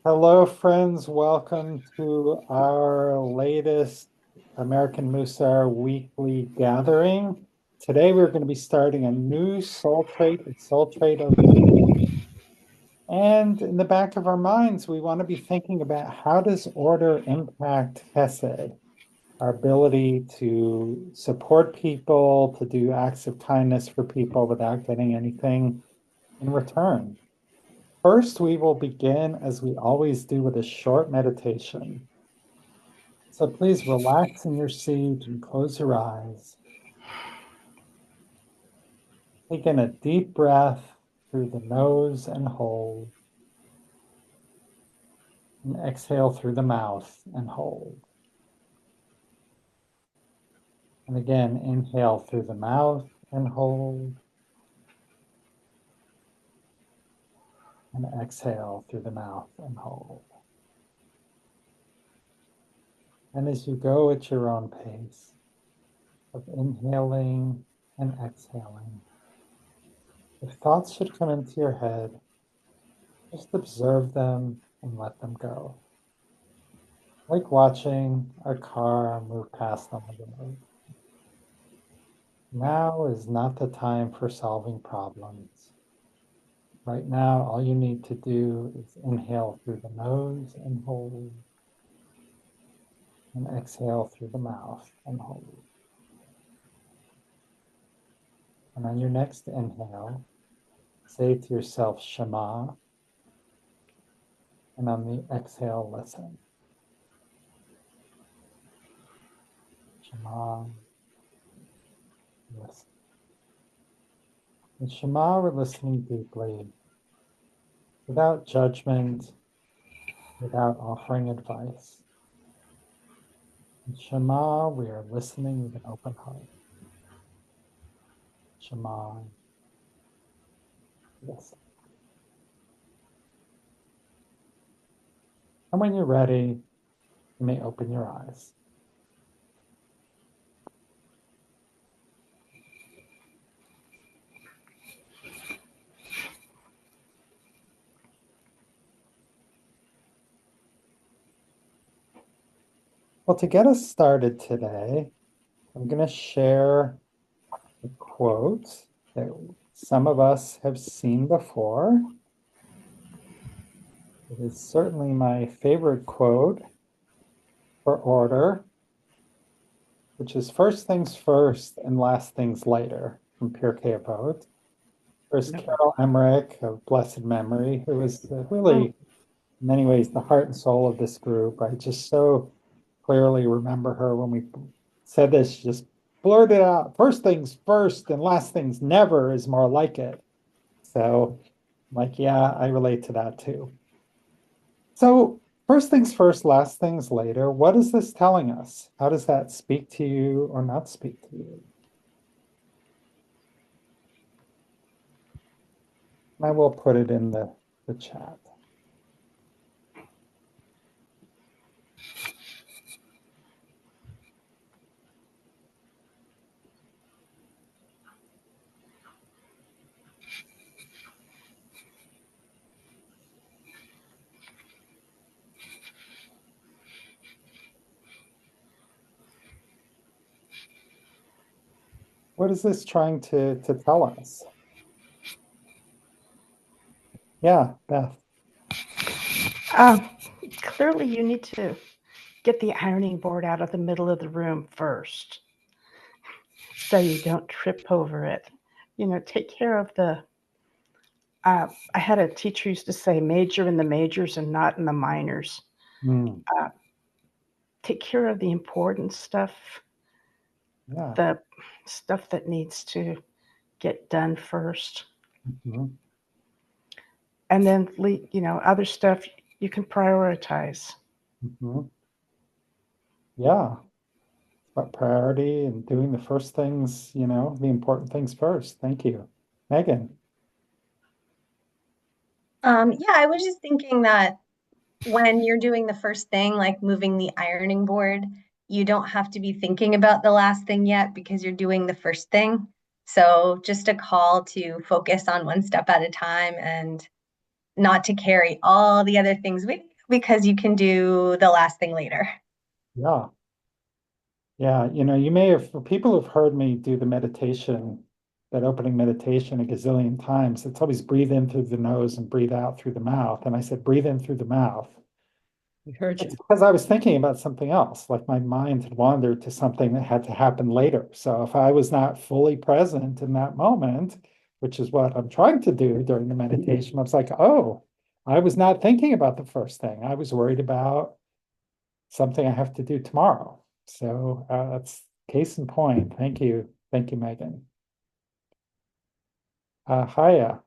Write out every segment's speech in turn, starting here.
Hello, friends. Welcome to our latest American Mussar weekly gathering. Today, we're going to be starting a new soul trait of the week. And in the back of our minds, we want to be thinking about how does order impact Hesed, our ability to support people, to do acts of kindness for people without getting anything in return. First, we will begin, as we always do, with a short meditation. So please relax in your seat and close your eyes. Take in a deep breath through the nose and hold, and exhale through the mouth and hold. And again, inhale through the mouth and hold, and exhale through the mouth and hold. And as you go at your own pace of inhaling and exhaling, if thoughts should come into your head, just observe them and let them go. Like watching a car move past on the road. Now is not the time for solving problems. Right now, all you need to do is inhale through the nose and hold, and exhale through the mouth and hold. And on your next inhale, say to yourself, Shema, and on the exhale, listen. Shema, listen. In Shema, we're listening deeply, without judgment, without offering advice. In Shema, we are listening with an open heart. Shema, listen. And when you're ready, you may open your eyes. Well, to get us started today, I'm going to share a quote that some of us have seen before. It is certainly my favorite quote for order, which is first things first and last things later from Pirkei Avot. There's Carol Emmerich of blessed memory, who was really, in many ways, the heart and soul of this group. I just so clearly remember her when we said this, she just blurted out, first things first and last things never is more like it. So, like, yeah, I relate to that too. So, first things first, last things later, what is this telling us? How does that speak to you or not speak to you? I will put it in the chat. What is this trying to tell us? Yeah, Beth. Um, Clearly, you need to get the ironing board out of the middle of the room first so you don't trip over it. Take care of the. I had a teacher used to say, major in the majors and not in the minors. Mm, Uh, Take care of the important stuff, yeah. the stuff that needs to get done first. Mhm. And then, other stuff you can prioritize. Mhm. Yeah. About priority and doing the first things, the important things first. Thank you. Megan. Yeah, I was just thinking that when you're doing the first thing, like moving the ironing board, you don't have to be thinking about the last thing yet because you're doing the first thing. So just a call to focus on one step at a time and not to carry all the other things with you because you can do the last thing later. Yeah. Yeah. You may have, for people who've heard me do the meditation, that opening meditation a gazillion times, it's always breathe in through the nose and breathe out through the mouth. And I said, breathe in through the mouth. We heard It's you. because I was thinking about something else, like my mind had wandered to something that had to happen later. So if I was not fully present in that moment, which is what I'm trying to do during the meditation, I was like, oh, I was not thinking about the first thing. I was worried about something I have to do tomorrow. So that's case in point. Thank you. Thank you, Megan. Haya.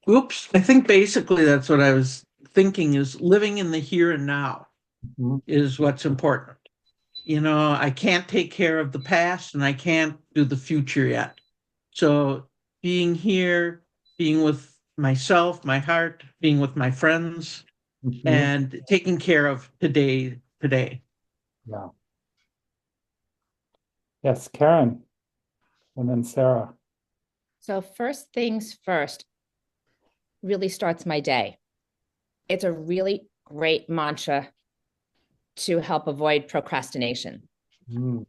Oops, I think basically that's what I was thinking is living in the here and now Mhm. is what's important. I can't take care of the past and I can't do the future yet. So being here, being with myself, my heart, being with my friends, Mhm. and taking care of today. Yeah. Yes, Karen, and then Sarah. So first things first really starts my day. It's a really great mantra to help avoid procrastination. Mm.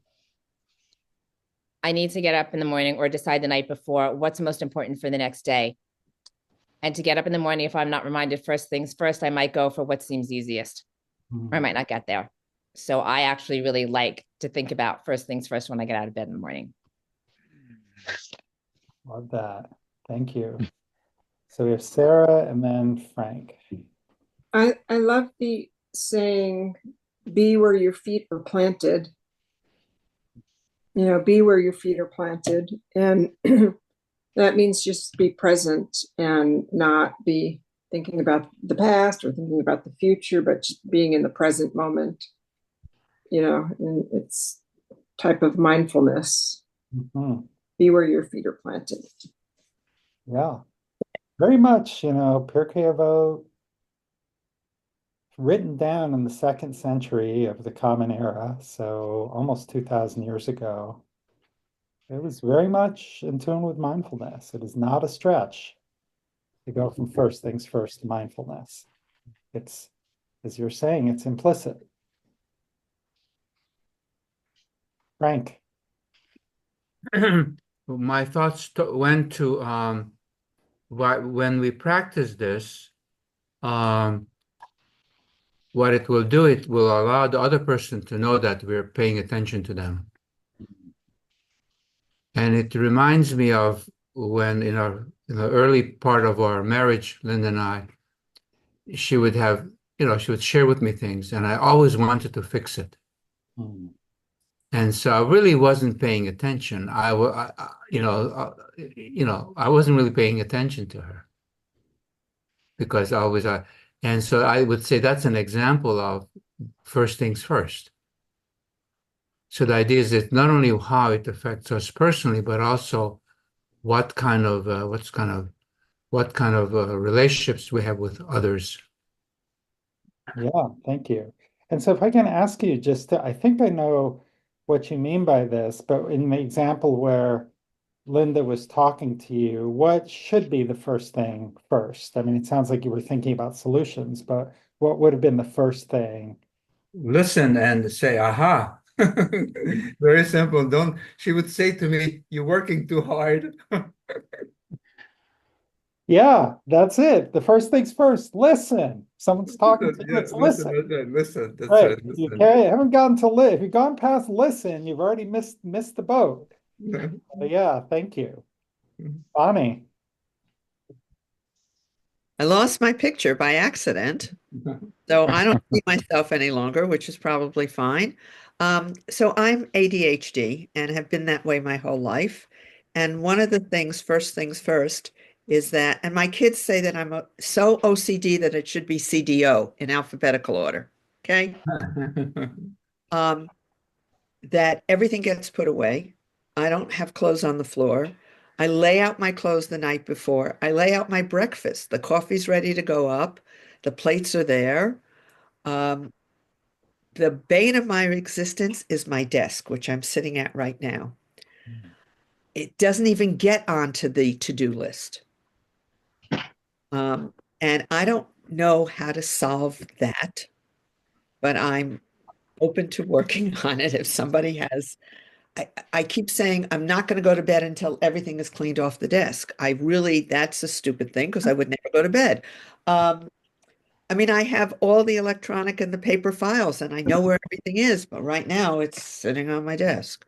I need to get up in the morning or decide the night before what's most important for the next day. And to get up in the morning, if I'm not reminded first things first, I might go for what seems easiest, or I Mm. might not get there. So I actually really like to think about first things first when I get out of bed in the morning. Love that. Thank you. So we have Sarah and then Frank. I love the saying, be where your feet are planted. Be where your feet are planted. And that means just be present and not be thinking about the past or thinking about the future, but just being in the present moment, and it's type of mindfulness. Mhm. Be where your feet are planted. Yeah, very much, Pirkei Avot, written down in the second century of the Common Era, so almost 2,000 years ago. It was very much in tune with mindfulness. It is not a stretch to go from first things first to mindfulness. It's, as you're saying, it's implicit. Frank. My thoughts went to when we practice this, what it will do, it will allow the other person to know that we're paying attention to them. And it reminds me of when in the early part of our marriage, Linda and I, she would she would share with me things, and I always wanted to fix it. Mm. And so I really wasn't paying attention. I wasn't really paying attention to her because and so I would say that's an example of first things first. So the idea is that not only how it affects us personally, but also what kind of relationships we have with others. Yeah, thank you. And so if I can ask you just to, I think I know what you mean by this, but in the example where Linda was talking to you, what should be the first thing first? I mean, it sounds like you were thinking about solutions, but what would have been the first thing? Listen and say, aha. Very simple. She would say to me, you're working too hard. Yeah, that's it. The first things first. Listen. Someone's talking to you. Yeah, It's listen, listen. listen. That's Right. right. You Listen. haven't gotten to live. If you've gone past listen, you've already missed the boat. Yeah, thank you. Bonnie. I lost my picture by accident, so I don't see myself any longer, which is probably fine. So I'm ADHD and have been that way my whole life. And one of the things first, is that, and my kids say that I'm so OCD that it should be CDO in alphabetical order. Okay. Um, that everything gets put away. I don't have clothes on the floor. I lay out my clothes the night before. I lay out my breakfast. The coffee's ready to go up. The plates are there. Um, the bane of my existence is my desk, which I'm sitting at right now. It doesn't even get onto the to-do list. And I don't know how to solve that, but I'm open to working on it if somebody has. I keep saying I'm not going to go to bed until everything is cleaned off the desk. That's a stupid thing because I would never go to bed. Um, I mean, I have all the electronic and the paper files and I know where everything is, but right now it's sitting on my desk.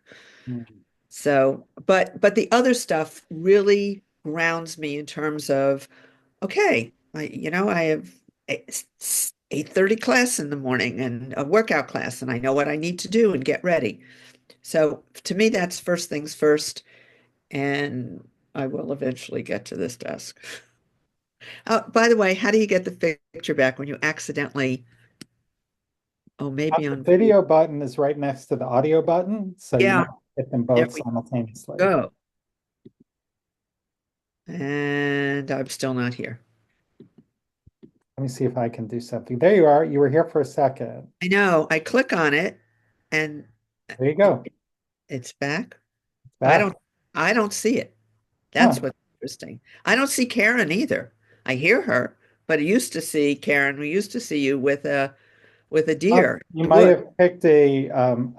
Mm. So, but the other stuff really grounds me in terms of, okay, I have 8:30 class in the morning and a workout class, and I know what I need to do and get ready. So to me, that's first things first, and I will eventually get to this desk. By the way, how do you get the picture back when you accidentally, oh, maybe The on, video button is right next to the audio button, so you yeah, want to hit them there both we simultaneously. go. And I'm still not here. Let me see if I can do something. There you are. You were here for a second. I know, I click on it and There you go. it's back. It's I back. don't, I don't see it. Huh. That's what's interesting. I don't see Karen either. I hear her, but I used to see Karen. We used to see you with a deer. You The might wood. have picked a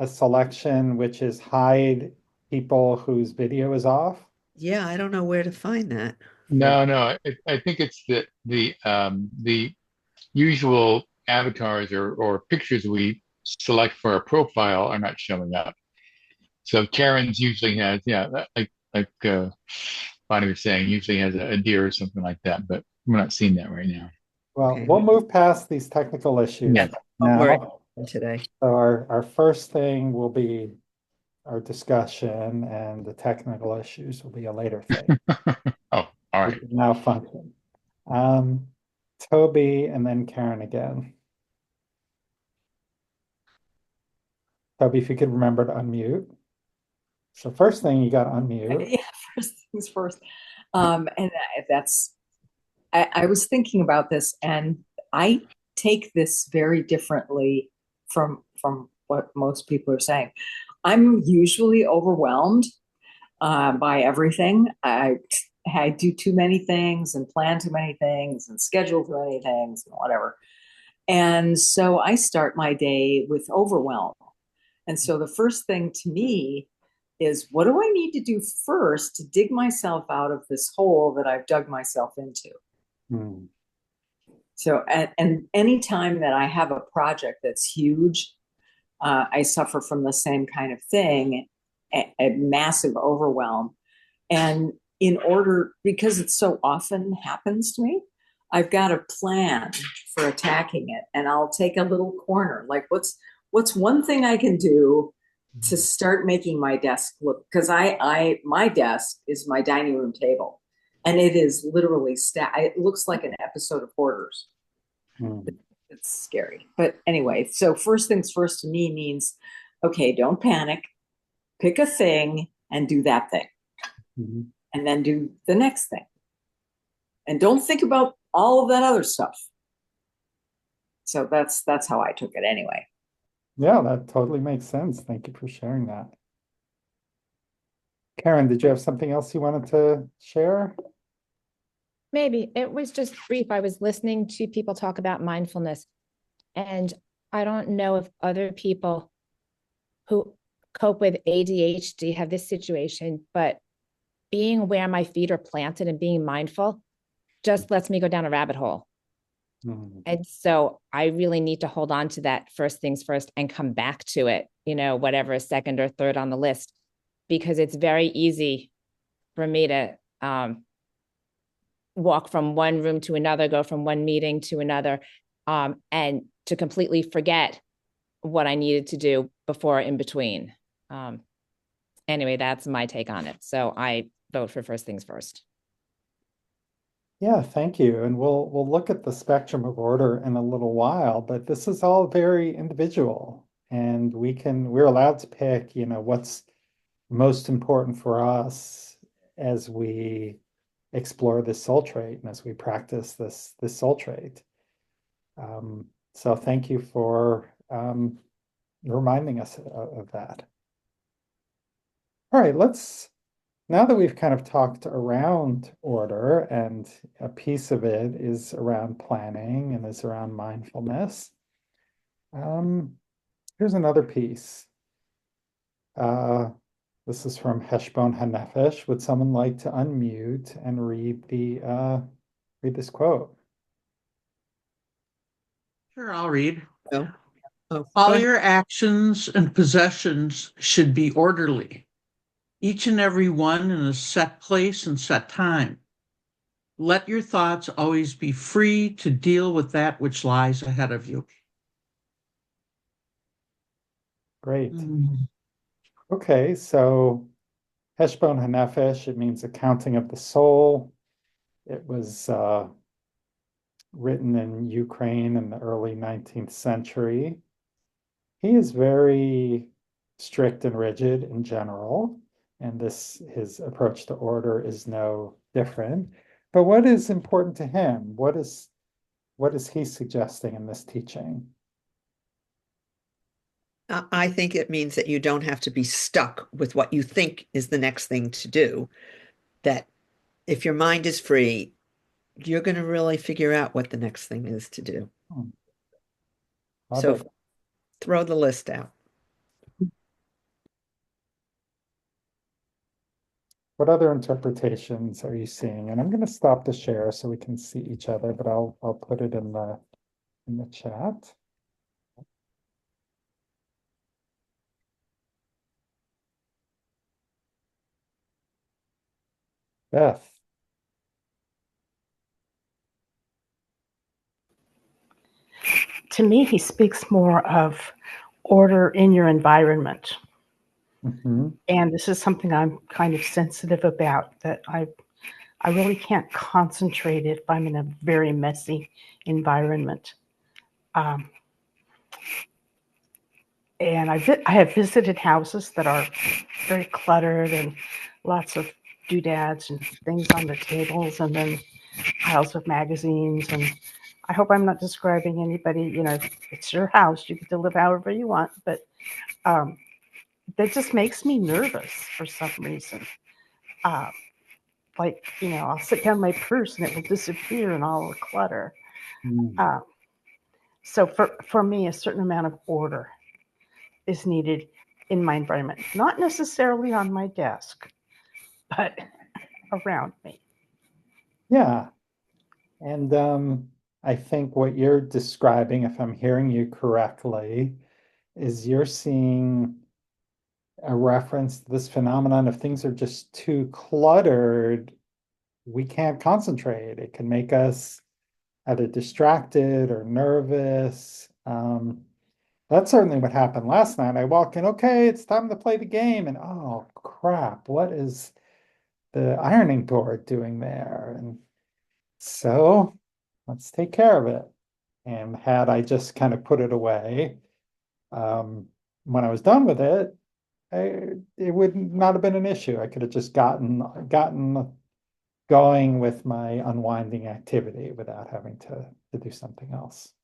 selection which is hide people whose video is off. Yeah, I don't know where to find that. Maybe. No. I think it's the usual avatars or pictures we select for our profile are not showing up. So Karen's usually has, yeah, like Bonnie was saying, usually has a deer or something like that, but we're not seeing that right now. Well, Okay. we'll move past these technical issues Yeah. Don't worry now. today. So our first thing will be our discussion, and the technical issues will be a later thing. Oh, all We right. can now function. Toby and then Karen again. Toby, if you could remember to unmute. So first thing, you got to unmute. Yeah, first things first. And that's, I was thinking about this, and I take this very differently from what most people are saying. I'm usually overwhelmed by everything. I do too many things and plan too many things and schedule too many things and whatever. And so I start my day with overwhelm. And so the first thing to me is, what do I need to do first to dig myself out of this hole that I've dug myself into? Hmm. So, and anytime that I have a project that's huge, I suffer from the same kind of thing, a massive overwhelm. And because it so often happens to me, I've got a plan for attacking it. And I'll take a little corner, like what's one thing I can do to start making my desk look, because my desk is my dining room table, and it is literally it looks like an episode of Hoarders. Hmm. It's scary. But anyway, so first things first to me means, okay, don't panic, pick a thing and do that thing. Mhm. And then do the next thing. And don't think about all of that other stuff. So that's how I took it anyway. Yeah, that totally makes sense. Thank you for sharing that. Karen, did you have something else you wanted to share? Maybe it was just brief. I was listening to people talk about mindfulness, and I don't know if other people who cope with ADHD have this situation, but being where my feet are planted and being mindful just lets me go down a rabbit hole. Hmm. And so I really need to hold on to that first things first and come back to it, whatever is second or third on the list, because it's very easy for me to walk from one room to another, go from one meeting to another, and to completely forget what I needed to do before in between. Anyway, that's my take on it. So I vote for first things first. Yeah, thank you. And we'll look at the spectrum of order in a little while, but this is all very individual, and we're allowed to pick, what's most important for us as we explore this soul trait and as we practice this soul trait. So thank you for reminding us of that. All right, let's now that we've kind of talked around order, and a piece of it is around planning and is around mindfulness, here's another piece. This is from Heshbon Hanefesh. Would someone like to unmute and read this quote? Sure, I'll read. Oh, go All ahead. your actions and possessions should be orderly, each and every one in a set place and set time. Let your thoughts always be free to deal with that which lies ahead of you. Great. Mm. Okay, so Heshbon Hanefesh, it means accounting of the soul. It was written in Ukraine in the early 19th century. He is very strict and rigid in general, and his approach to order is no different. But what is important to him? What is he suggesting in this teaching? I think it means that you don't have to be stuck with what you think is the next thing to do. That if your mind is free, you're going to really figure out what the next thing is to do. Love So it. throw the list out. What other interpretations are you seeing? And I'm going to stop the share so we can see each other, but I'll put it in the chat. Beth. To me, he speaks more of order in your environment. Mm-hmm. And this is something I'm kind of sensitive about, that I really can't concentrate if I'm in a very messy environment. And I have visited houses that are very cluttered and lots of doodads and things on the tables, and then piles of magazines. And I hope I'm not describing anybody, it's your house, you get to live however you want, but that just makes me nervous for some reason. I'll sit down my purse and it will disappear in all the clutter. Mm. So for me, a certain amount of order is needed in my environment, not necessarily on my desk, but around me. Yeah. And I think what you're describing, if I'm hearing you correctly, is you're seeing a reference to this phenomenon of things are just too cluttered. We can't concentrate. It can make us either distracted or nervous. That's certainly what happened last night. I walk in, okay, it's time to play the game. And oh, crap, what is the ironing board doing there? And so let's take care of it. And had I just kind of put it away, when I was done with it, it would not have been an issue. I could have just gotten going with my unwinding activity without having to do something else.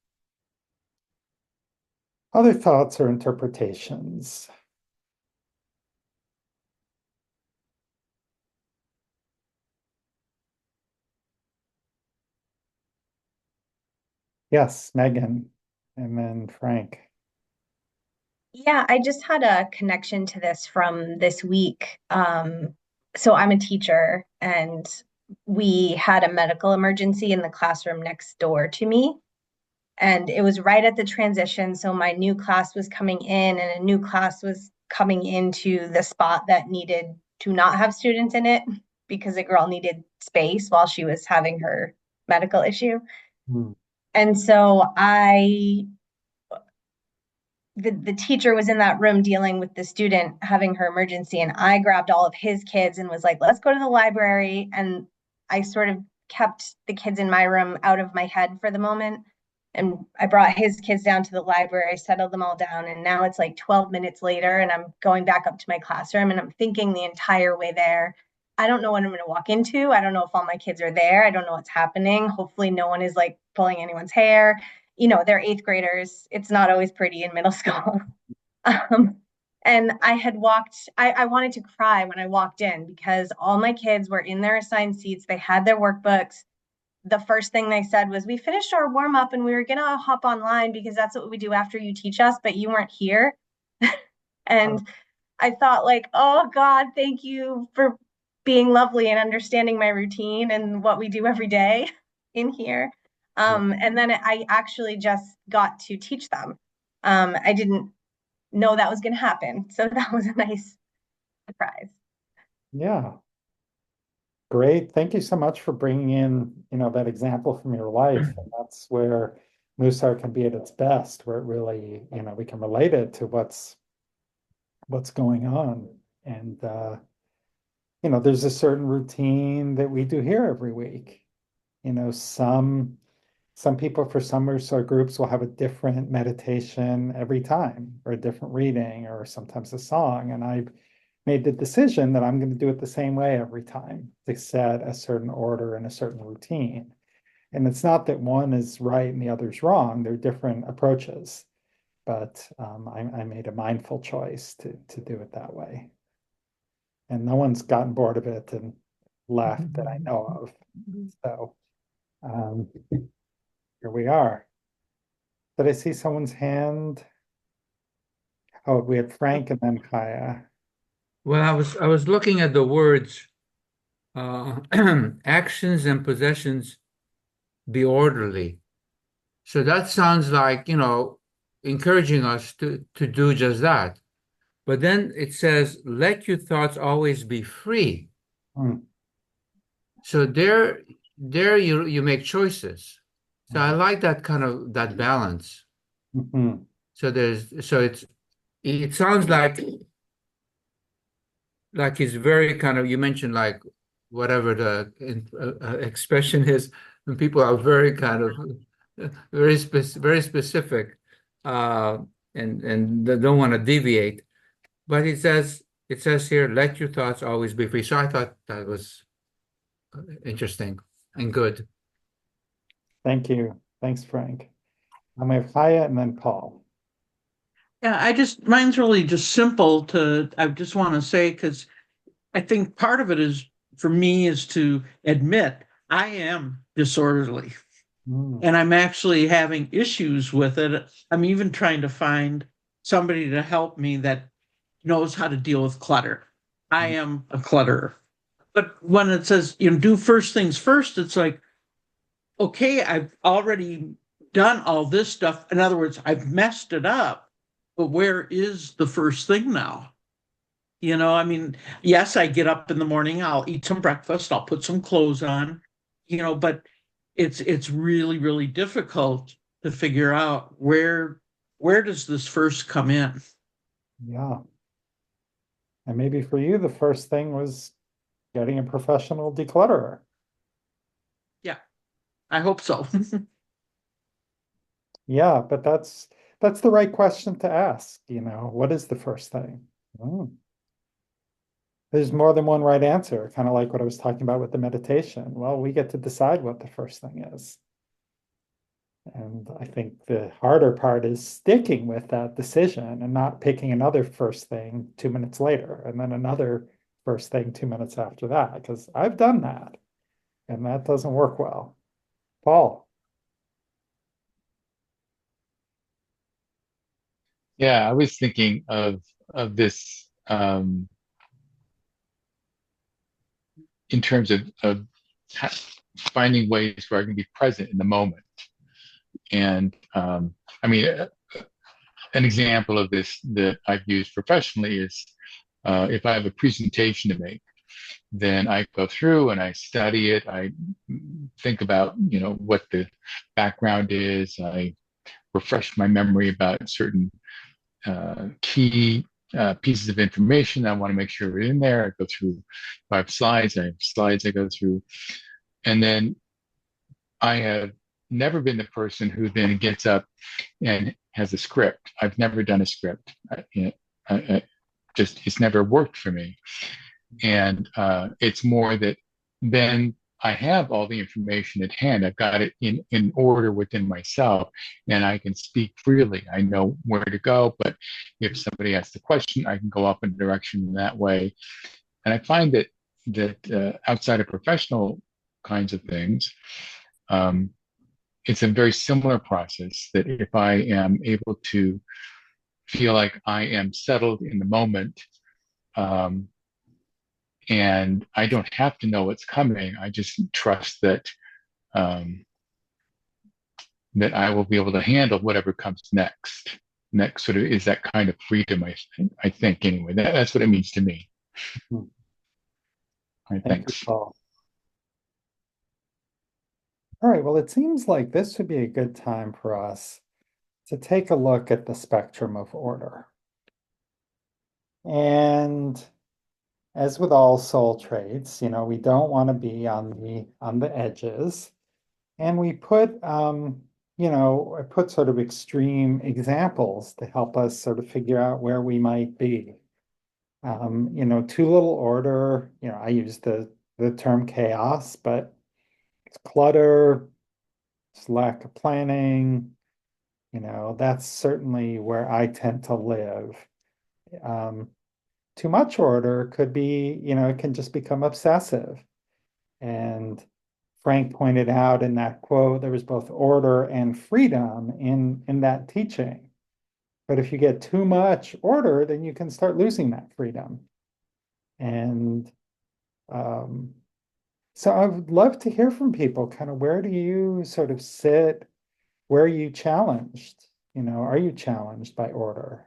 Other thoughts or interpretations? Yes, Megan, and then Frank. Yeah, I just had a connection to this from this week. So I'm a teacher, and we had a medical emergency in the classroom next door to me. And it was right at the transition. So my new class was coming in, and a new class was coming into the spot that needed to not have students in it because a girl needed space while she was having her medical issue. Hmm. And so the teacher was in that room dealing with the student having her emergency, and I grabbed all of his kids and was like, let's go to the library. And I sort of kept the kids in my room out of my head for the moment. And I brought his kids down to the library, settled them all down. And now it's like 12 minutes later, and I'm going back up to my classroom, and I'm thinking the entire way there, I don't know what I'm going to walk into. I don't know if all my kids are there. I don't know what's happening. Hopefully no one is like pulling anyone's hair. They're eighth graders. It's not always pretty in middle school. And And I wanted to cry when I walked in because all my kids were in their assigned seats. They had their workbooks. The first thing they said was, we finished our warm up and we were going to hop online because that's what we do after you teach us, but you weren't here. And I thought, like, oh God, thank you for being lovely and understanding my routine and what we do every day in here. And then I actually just got to teach them. I didn't know that was going to happen. So that was a nice surprise. Yeah. Great. Thank you so much for bringing in, that example from your life. And that's where Mussar can be at its best, where it really, we can relate it to what's going on. And there's a certain routine that we do here every week. Some people for some Mussar groups will have a different meditation every time, or a different reading, or sometimes a song. And I've made the decision that I'm going to do it the same way every time, to set a certain order and a certain routine. And it's not that one is right and the other's wrong. They're different approaches. But I made a mindful choice to do it that way. And no one's gotten bored of it and left that I know of. So here we are. Did I see someone's hand? Oh, we had Frank and then Kaya. Well, I was looking at the words actions and possessions be orderly. So that sounds like, encouraging us to do just that. But then it says, let your thoughts always be free. So there you make choices. So I like that kind of that balance. So it sounds like it's very kind of, you mentioned like whatever the expression is, and people are very kind of very specific, and they don't want to deviate. But it says here, let your thoughts always be free. So I thought that was interesting and good. Thank you. Thanks, Frank. I'm going to have Kaya and then Paul. Yeah, mine's really just simple I just want to say, because I think part of it is, for me, is to admit I am disorderly and I'm actually having issues with it. I'm even trying to find somebody to help me that knows how to deal with clutter. I am a clutterer. But when it says, do first things first, it's like, okay, I've already done all this stuff. In other words, I've messed it up, but where is the first thing now? Yes, I get up in the morning, I'll eat some breakfast, I'll put some clothes on, but it's really, really difficult to figure out where does this first come in? Yeah. And maybe for you, the first thing was getting a professional declutterer. Yeah, I hope so. Yeah, but that's the right question to ask, what is the first thing? There's more than one right answer, kind of like what I was talking about with the meditation. Well, we get to decide what the first thing is. And I think the harder part is sticking with that decision and not picking another first thing 2 minutes later and then another first thing 2 minutes after that, because I've done that and that doesn't work well. Paul. Yeah, I was thinking of this in terms of finding ways where I can be present in the moment. And an example of this that I've used professionally is if I have a presentation to make, then I go through and I study it. I think about, what the background is. I refresh my memory about certain key pieces of information I want to make sure are in there. I go through 5 slides. I have slides I go through. And then I have never been the person who then gets up and has a script. I've never done a script. It's never worked for me. And it's more that then I have all the information at hand. I've got it in order within myself, and I can speak freely. I know where to go, but if somebody asks the question, I can go up in a direction in that way. And I find that outside of professional kinds of things, um, it's a very similar process. That if I am able to feel like I am settled in the moment, um, and I don't have to know what's coming, I just trust um, that I will be able to handle whatever comes next. Next sort of is that kind of freedom. I think anyway. That's what it means to me. Hmm. All right, Thank you, thanks. Paul. All right, well, it seems like this would be a good time for us to take a look at the spectrum of order. And as with all soul traits, we don't want to be on the edges. And we put I put sort of extreme examples to help us sort of figure out where we might be. Too little order, I use the term chaos, but it's clutter, it's lack of planning, that's certainly where I tend to live. Um, Too much order could be, it can just become obsessive. And Frank pointed out in that quote, there was both order and freedom in that teaching. But if you get too much order, then you can start losing that freedom. And um, so I would love to hear from people, kind of where do you sort of sit? Where are you challenged? Are you challenged by order?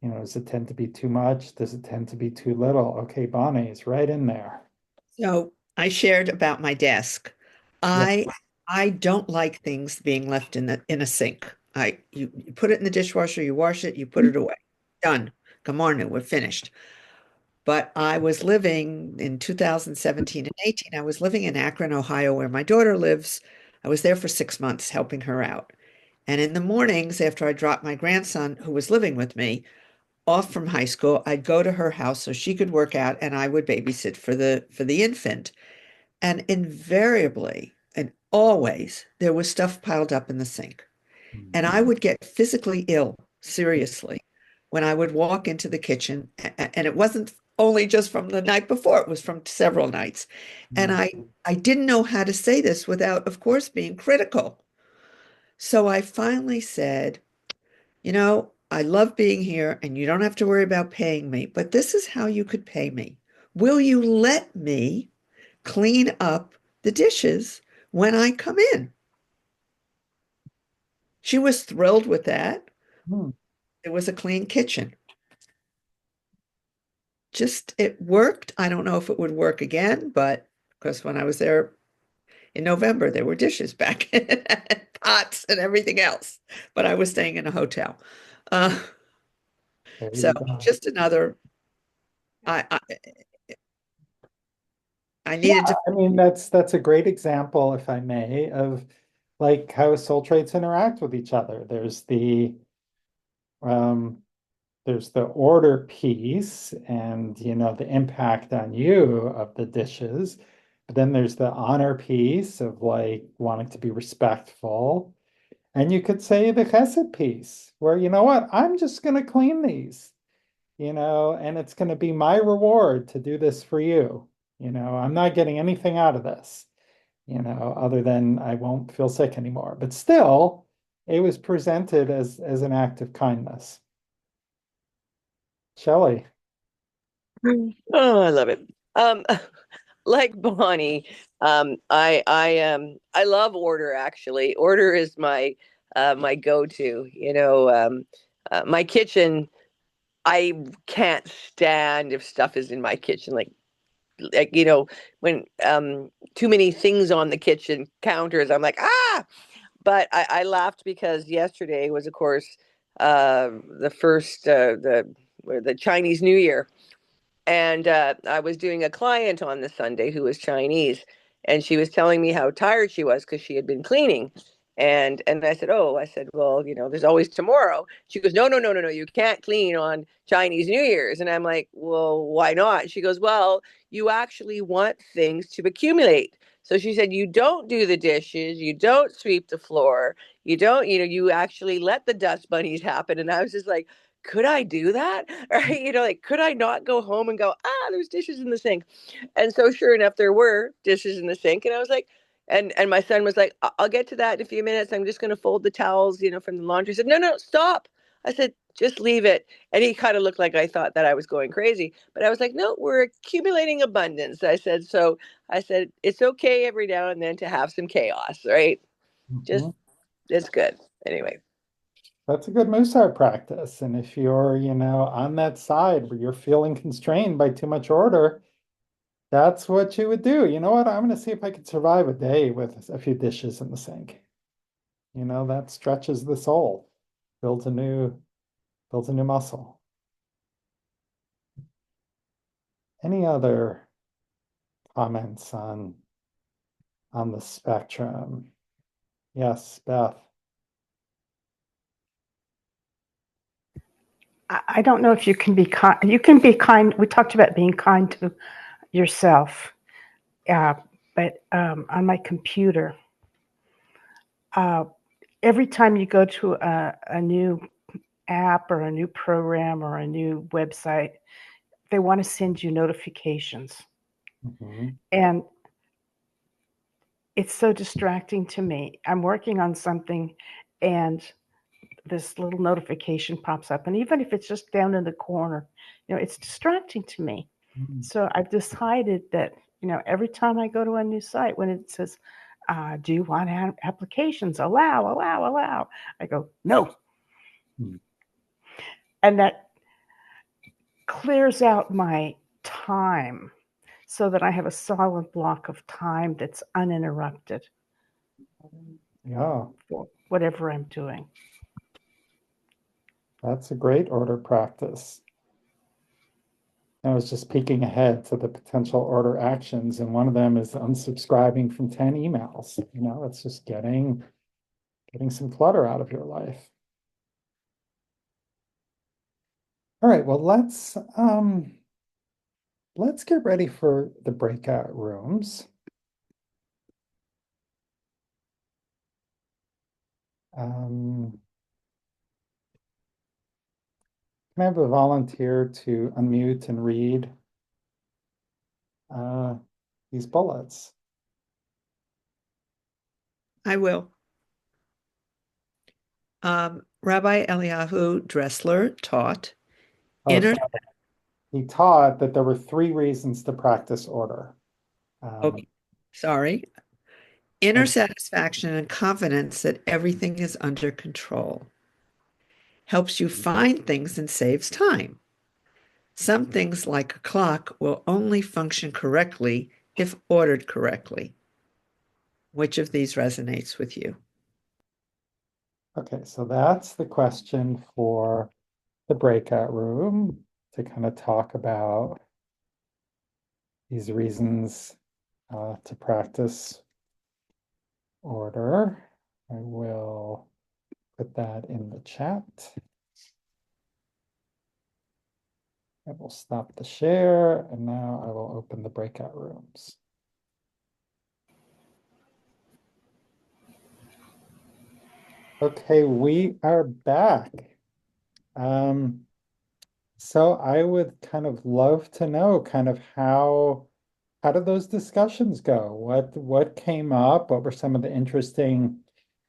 Does it tend to be too much? Does it tend to be too little? Okay, Bonnie is right in there. So I shared about my desk. Yeah. I don't like things being left in a sink. You put it in the dishwasher, you wash it, you put it away. Done. Come on, we're finished. But I was living in 2017 and 18. I was living in Akron, Ohio, where my daughter lives. I was there for 6 months helping her out. And in the mornings, after I dropped my grandson, who was living with me, off from high school, I'd go to her house so she could work out and I would babysit for the infant. And invariably and always there was stuff piled up in the sink. And I would get physically ill, seriously, when I would walk into the kitchen. And it wasn't only just from the night before, it was from several nights. And I didn't know how to say this without, of course, being critical. So I finally said, I love being here and you don't have to worry about paying me, but this is how you could pay me. Will you let me clean up the dishes when I come in? She was thrilled with that. Hmm. It was a clean kitchen. Just, it worked. I don't know if it would work again, but because when I was there in November, there were dishes back, pots and everything else. But I was staying in a hotel. Uh, There so you go. just another, I, I, I Yeah, needed to. I mean that's a great example, if I may, of like how soul traits interact with each other. Um, there's the order piece and the impact on you of the dishes. But then there's the honor piece of like wanting to be respectful. And you could say the chesed piece, where you know what, I'm just gonna clean these, and it's gonna be my reward to do this for you. I'm not getting anything out of this, other than I won't feel sick anymore. But still, it was presented as an act of kindness. Shelley. Oh, I love it. Um, like Bonnie, I love order actually. Order is my go-to. My kitchen, I can't stand if stuff is in my kitchen, when too many things on the kitchen counters, I'm like, ah. But I laughed because yesterday was, of course, the first the Chinese New Year. And I was doing a client on the Sunday who was Chinese, and she was telling me how tired she was because she had been cleaning. And I said, oh, I said, well, there's always tomorrow. She goes, no, no, no, no, no, you can't clean on Chinese New Year's. And I'm like, well, why not? She goes, well, you actually want things to accumulate. So she said, you don't do the dishes, you don't sweep the floor, you don't, you actually let the dust bunnies happen. And I was just like, could I do that? Right? Like, could I not go home and go, there's dishes in the sink? And so sure enough, there were dishes in the sink. And I was like, and my son was like, I'll get to that in a few minutes. I'm just going to fold the towels, from the laundry. I said, no, no, stop. I said, just leave it. And he kind of looked like I thought that I was going crazy. But I was like, no, we're accumulating abundance. I said, it's okay every now and then to have some chaos, right? Just, it's good. Anyway. That's a good Mussar practice. And if you're, on that side where you're feeling constrained by too much order, that's what you would do. You know what? I'm going to see if I could survive a day with a few dishes in the sink. That stretches the soul, builds a new muscle. Any other comments on the spectrum? Yes, Beth. I don't know if you can be kind. You can be kind. We talked about being kind to yourself. But on my computer, every time you go to a new app or a new program or a new website, they want to send you notifications. And it's so distracting to me. I'm working on something and this little notification pops up. And even if it's just down in the corner, it's distracting to me. So I've decided that, every time I go to a new site, when it says, do you want applications? Allow. I go, no. And that clears out my time so that I have a solid block of time that's uninterrupted. Yeah. For whatever I'm doing. That's a great order practice. I was just peeking ahead to the potential order actions, and one of them is unsubscribing from 10 emails. It's just getting some clutter out of your life. All right, well, let's get ready for the breakout rooms. Can I have a volunteer to unmute and read these bullets? I will. Rabbi Eliyahu Dressler taught He taught that there were 3 reasons to practice order. Okay, sorry. Inner satisfaction and confidence that everything is under control. Helps you find things and saves time. Some things like a clock will only function correctly if ordered correctly. Which of these resonates with you? Okay, so that's the question for the breakout room, to kind of talk about these reasons to practice order. I will put that in the chat. I will stop the share, and now I will open the breakout rooms. Okay, we are back. So I would kind of love to know kind of how did those discussions go? What came up? What were some of the interesting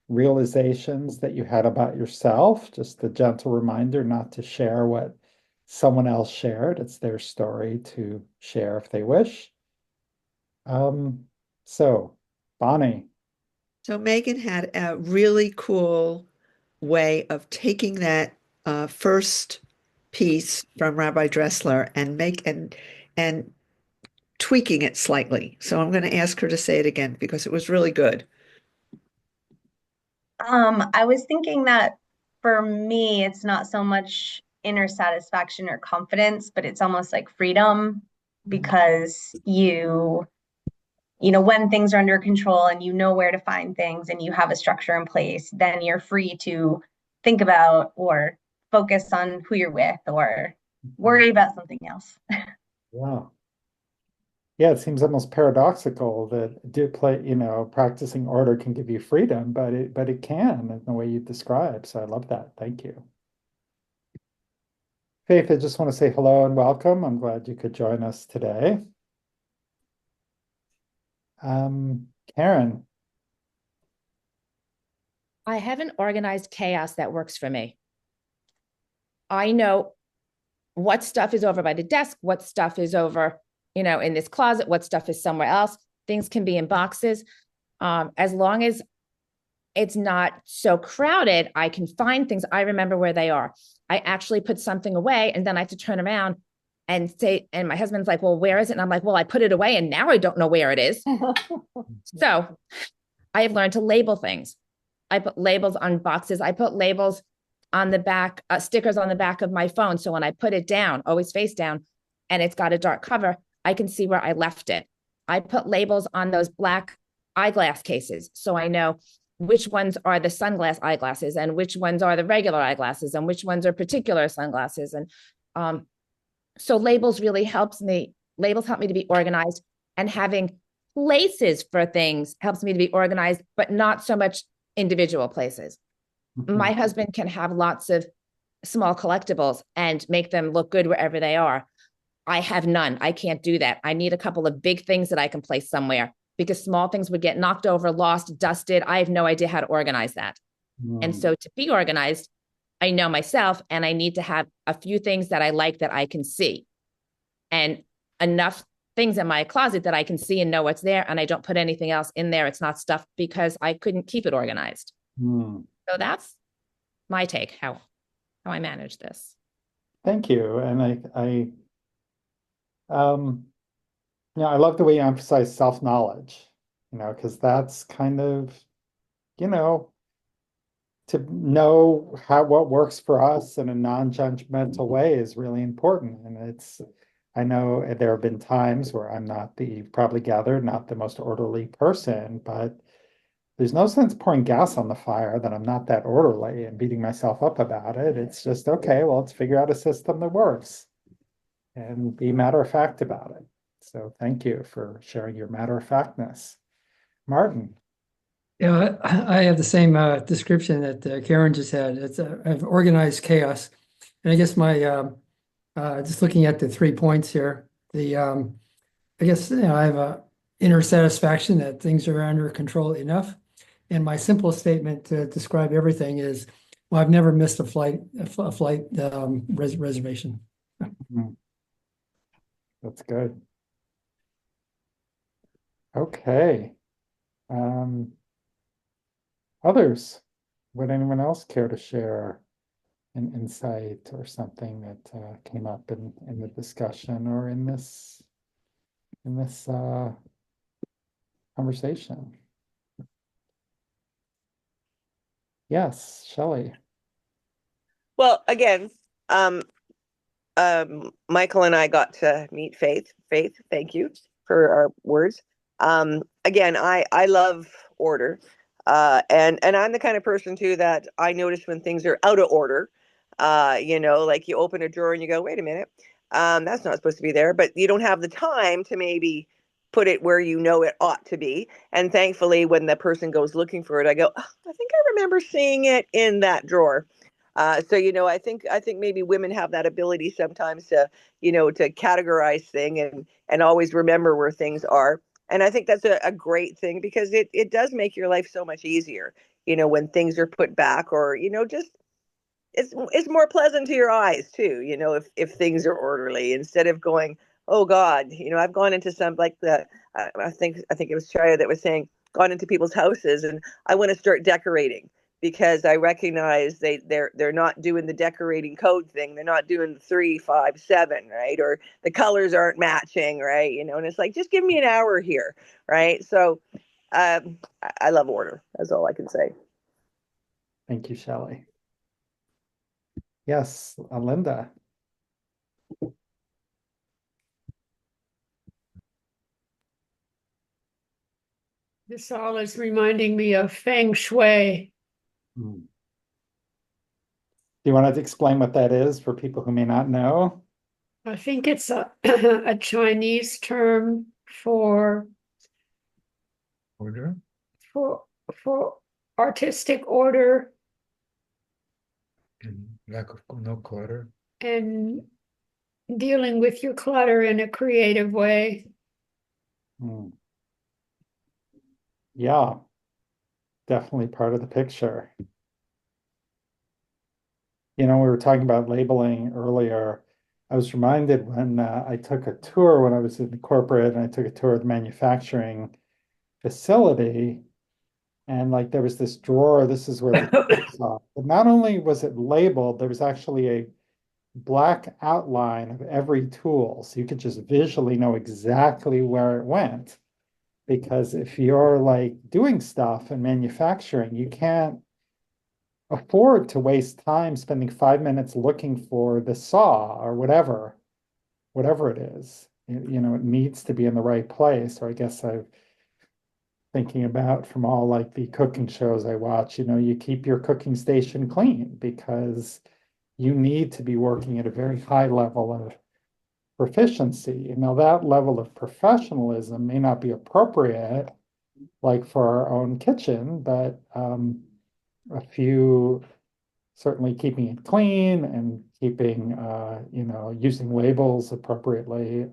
realizations that you had about yourself? Just a gentle reminder not to share what someone else shared. It's their story to share if they wish. So Bonnie. So Megan had a really cool way of taking that first piece from Rabbi Dressler and tweaking it slightly. So I'm going to ask her to say it again because it was really good. I was thinking that for me, it's not so much inner satisfaction or confidence, but it's almost like freedom, because when things are under control and you know where to find things and you have a structure in place, then you're free to think about or focus on who you're with or worry about something else. Yeah. Yeah, it seems almost paradoxical that practicing order can give you freedom, but it can in the way you describe. So I love that. Thank you. Faith, I just want to say hello and welcome. I'm glad you could join us today. Karen. I have an organized chaos that works for me. I know what stuff is over by the desk, what stuff is over, in this closet, what stuff is somewhere else. Things can be in boxes. As long as it's not so crowded, I can find things. I remember where they are. I actually put something away and then I have to turn around and say, and my husband's like, well, where is it? And I'm like, well, I put it away and now I don't know where it is. So I have learned to label things. I put labels on boxes. I put labels on the back, stickers on the back of my phone. So when I put it down, always face down, and it's got a dark cover, I can see where I left it. I put labels on those black eyeglass cases. So I know which ones are the sunglass eyeglasses and which ones are the regular eyeglasses and which ones are particular sunglasses. And so labels really helps me. Labels help me to be organized, and having places for things helps me to be organized, but not so much individual places. My husband can have lots of small collectibles and make them look good wherever they are. I have none. I can't do that. I need a couple of big things that I can place somewhere, because small things would get knocked over, lost, dusted. I have no idea how to organize that. And so to be organized, I know myself, and I need to have a few things that I like that I can see, and enough things in my closet that I can see and know what's there. And I don't put anything else in there. It's not stuff because I couldn't keep it organized. So that's my take, how I manage this. Thank you. And I love the way you emphasize self-knowledge, because that's kind of, to know what works for us in a non-judgmental way is really important. And I know there have been times where I'm you've probably gathered, not the most orderly person, but there's no sense pouring gas on the fire that I'm not that orderly and beating myself up about it. It's just, okay, well, let's figure out a system that works and be matter of fact about it. So thank you for sharing your matter of factness. Martin. Yeah, I have the same description that Karen just had. It's I've organized chaos. And I guess my just looking at the 3 points here, I guess I have a inner satisfaction that things are under control enough. And my simple statement to describe everything is, well, I've never missed a flight reservation. That's good. Okay. Others, would anyone else care to share an insight or something that came up in the discussion or in this conversation? Yes, Shelley. Well, again, Michael and I got to meet Faith. Faith, thank you for our words. Again, I love order. And I'm the kind of person too that I notice when things are out of order. Like you open a drawer and you go, wait a minute, that's not supposed to be there, but you don't have the time to maybe put it where you know it ought to be. And thankfully, when the person goes looking for it, I go, oh, I think I remember seeing it in that drawer. So I think maybe women have that ability sometimes to to categorize things and always remember where things are. And I think that's a great thing, because it does make your life so much easier, when things are put back, or just it's more pleasant to your eyes too, if things are orderly, instead of going, oh God, I've gone into some, like I think it was Chaya that was saying, gone into people's houses and I want to start decorating, because I recognize they're not doing the decorating code thing. They're not doing the 3, 5, 7, right? Or the colors aren't matching, right? And it's like, just give me an hour here, right? So I love order. That's all I can say. Thank you, Shelley. Yes, Linda. This all is reminding me of Feng Shui. Do you want to explain what that is for people who may not know? I think it's a Chinese term for Order. for for artistic order And lack of no clutter. and dealing with your clutter in a creative way. Hmm. Yeah, definitely part of the picture. We were talking about labeling earlier. I was reminded when I took a tour when I was in corporate and I took a tour of the manufacturing facility. And like there was this drawer, this is where the tools are. But not only was it labeled, there was actually a black outline of every tool. So you could just visually know exactly where it went. Because if you're like doing stuff in manufacturing, you can't afford to waste time spending 5 minutes looking for the saw or whatever it is. It needs to be in the right place. Or I guess I'm thinking about from all like the cooking shows I watch, you keep your cooking station clean because you need to be working at a very high level of proficiency. Now that level of professionalism may not be appropriate like for our own kitchen, but a few certainly keeping it clean and keeping, using labels appropriately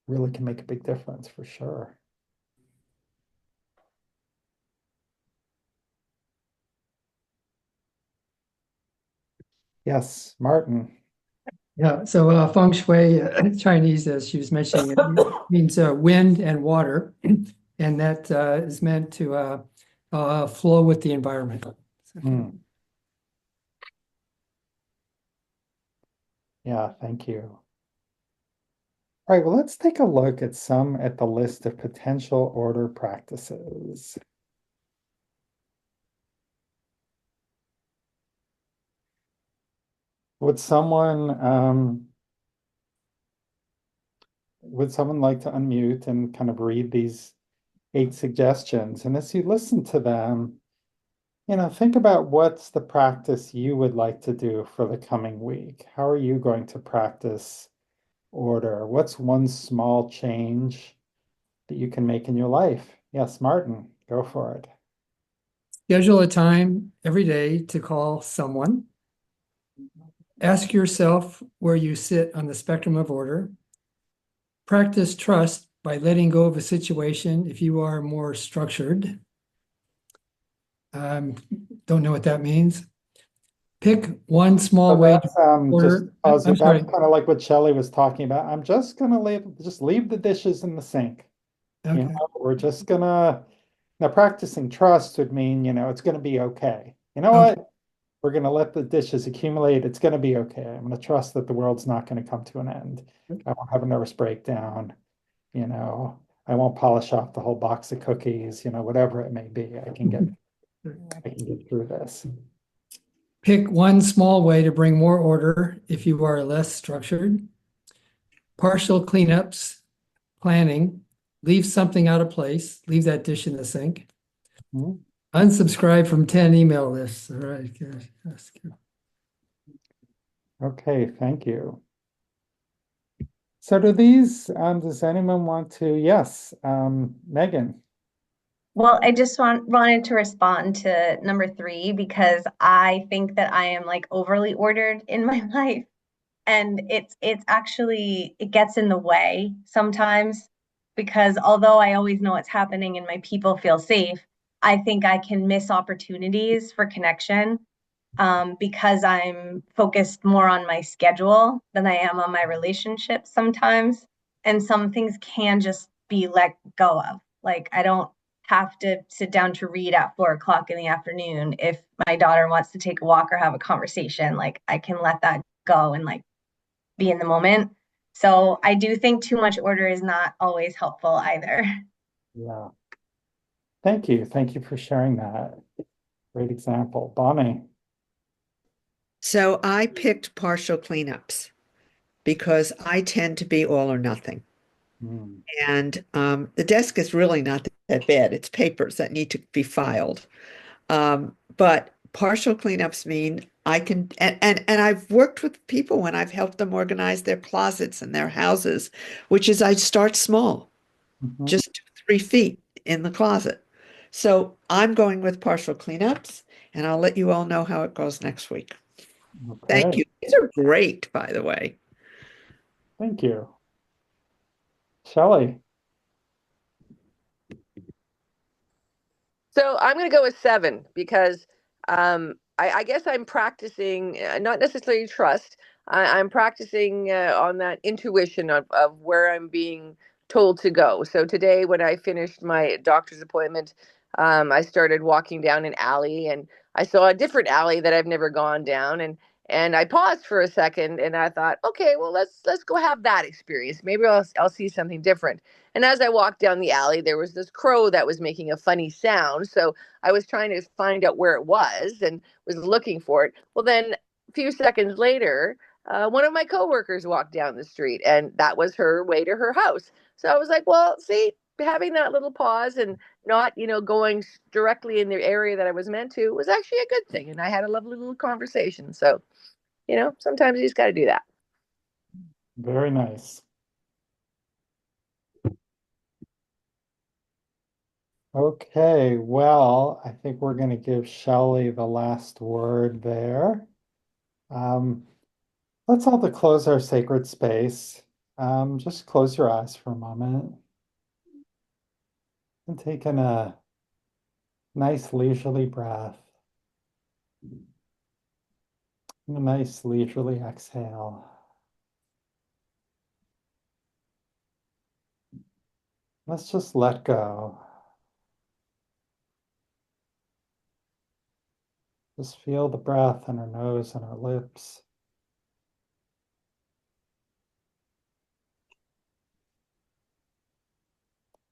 really can make a big difference for sure. Yes, Martin. Yeah, so feng shui, Chinese, as she was mentioning, it means wind and water, and that is meant to flow with the environment. Mm. Yeah, thank you. All right, well, let's take a look at the list of potential order practices. Would someone like to unmute and kind of read these 8 suggestions? And as you listen to them, think about what's the practice you would like to do for the coming week. How are you going to practice order? What's one small change that you can make in your life? Yes, Martin, go for it. Schedule a time every day to call someone. Ask yourself where you sit on the spectrum of order. Practice trust by letting go of a situation if you are more structured. Don't know what that means. Pick one small way to order. That's I'm sorry. kind of like what Shelley was talking about. I'm just gonna leave the dishes in the sink. Okay. We're just gonna now practicing trust would mean, it's gonna be okay. You know Okay. what? We're gonna let the dishes accumulate. It's gonna be okay. I'm gonna trust that the world's not gonna come to an end. I won't have a nervous breakdown. I won't polish off the whole box of cookies, whatever it may be. I can get through this. Pick one small way to bring more order if you are less structured. Partial cleanups, planning, leave something out of place, leave that dish in the sink. Mhm. Unsubscribe from 10 email lists. All right, good. That's good. Okay, thank you. So does anyone want to? Yes, Megan. Well, I just wanted to respond to number 3 because I think that I am like overly ordered in my life. And it's actually it gets in the way sometimes because although I always know what's happening and my people feel safe, I think I can miss opportunities for connection because I'm focused more on my schedule than I am on my relationships sometimes. And some things can just be let go of. Like I don't have to sit down to read at 4 o'clock in the afternoon if my daughter wants to take a walk or have a conversation. Like I can let that go and like be in the moment. So I do think too much order is not always helpful either. Yeah. Thank you. Thank you for sharing that. Great example. Bonnie. So I picked partial cleanups because I tend to be all or nothing. Mm. And the desk is really not that bad. It's papers that need to be filed. But partial cleanups mean I can, and I've worked with people when I've helped them organize their closets and their houses, which is I start small, Mhm. just 3 feet in the closet. So I'm going with partial cleanups, and I'll let you all know how it goes next week. Thank Okay, you. These are great, by the way. thank you. Shelley. So I'm going to go with 7 because I guess I'm practicing, not necessarily trust. I'm practicing on that intuition of where I'm being told to go. So today, when I finished my doctor's appointment, I started walking down an alley, and I saw a different alley that I've never gone down, and I paused for a second, and I thought, okay, well, let's go have that experience. Maybe I'll see something different. And as I walked down the alley, there was this crow that was making a funny sound. So I was trying to find out where it was and was looking for it. Well, then a few seconds later, one of my coworkers walked down the street, and that was her way to her house. So I was like, well, see, having that little pause and not, going directly in the area that I was meant to was actually a good thing. And I had a lovely little conversation. So, sometimes you just got to do that. Very nice. Okay, well, I think we're going to give Shelley the last word there. Um, let's all to close our sacred space. Just close your eyes for a moment and take in a nice leisurely breath, and a nice leisurely exhale. Let's just let go. Just feel the breath in our nose and our lips.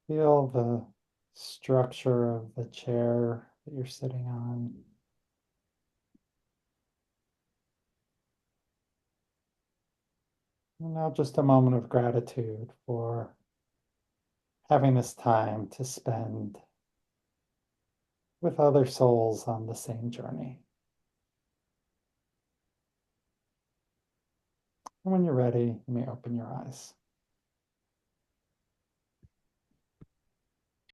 Feel the structure of the chair that you're sitting on. And now just a moment of gratitude for having this time to spend with other souls on the same journey. And when you're ready, you may open your eyes.